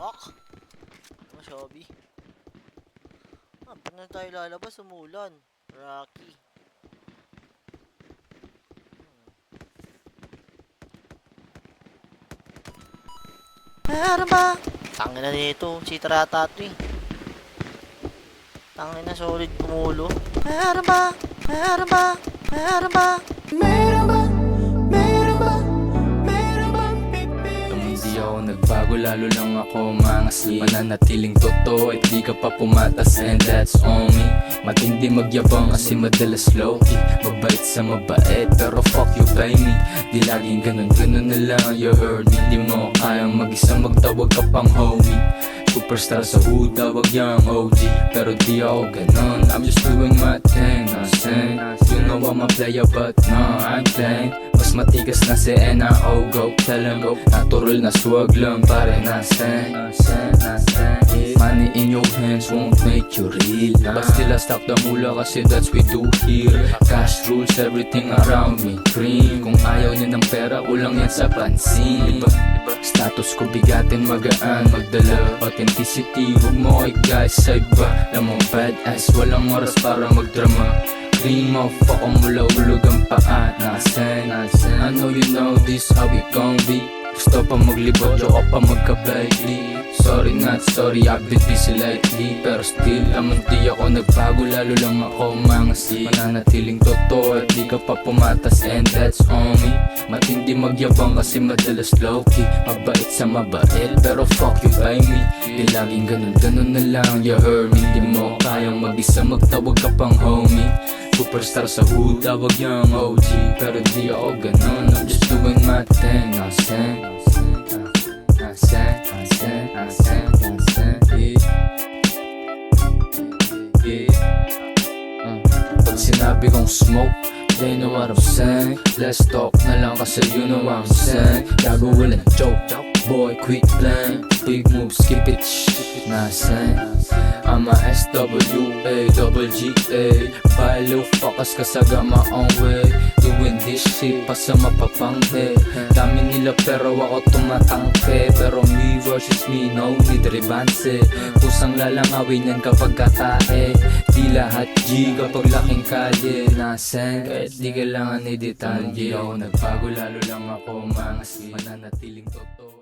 Fuck! Masyabi. Ba't na tayo lalabas? Umulan. Rocky. Meron ba? Tangin na dito. Chitra tato eh. Tangin na solid kumulo. Meron ba? Meron ba? Meron ba? Meron ba? Meron ba? Meron ba? Hindi ako nagbago, lalo lang ako umangas. Mananatiling totoo at di ka pa pumatas, and that's on me. Matindi magyabang kasi madalas low-key. Mabait sa mabait pero fuck you pay me. Di laging ganun na lang, you heard me. Di mo kayang mag-isa, magtawag ka pang homie. Superstar sa hood, tawag yang OG. Pero di ako ganun, I'm just doing my thing. Nothing, you know I'm a player but no, I'm playing. Mas matigas na si N.A.O. Go tell him, natural na swag lang pare nasen. Money in your hands won't make you real, but still I stack the mula kasi that's we do here. Cash rules everything around me, cream. Kung ayaw niya ng pera, kulang yan sa pansin. Status ko bigatin, magaan, magdala authenticity, huwag mo i-guys sa iba. Lamang badass, walang oras para magdrama. Clean motherfucker, mula ulog ang paa. Nasen, I know you know this, how we gon' be. Gusto pa maglibot, joke pa magka-baby. Sorry not sorry, I've been busy lately. Pero still, naman di ako nagbago, lalo lang ako umangasi. Mananatiling totoo at di ka pa pumatas, and that's on me. Matindi magyabang kasi madalas low-key. Mabait sa mabait, pero fuck you by me. Di laging ganun na lang, you heard me. Di mo kayang mag-isa, magtawag ka pang homie. Superstar sa hood, tawag yung OG. Pero di ako ganun, I'm just doing my thing. Nasen, pag sinabi kong smoke, they know what I'm saying. Let's talk na lang kasi you know what I'm saying. Gago walang joke, boy quit playing. Big moves, skip it, nasen. I'm a SWA-double-G-A. Balo, focus ka sa my own way. Doing this shit pa sa mapapanghe. Dami nila pero ako tumatangke. Pero me versus me, no need revanse. Kusang lalangawin yan kapag katae. Di lahat G kapag laking kalye. Nasen, kahit di kailangan ni detalye. Ako nagbago, lalo lang ako umangas. Mananatiling totoo.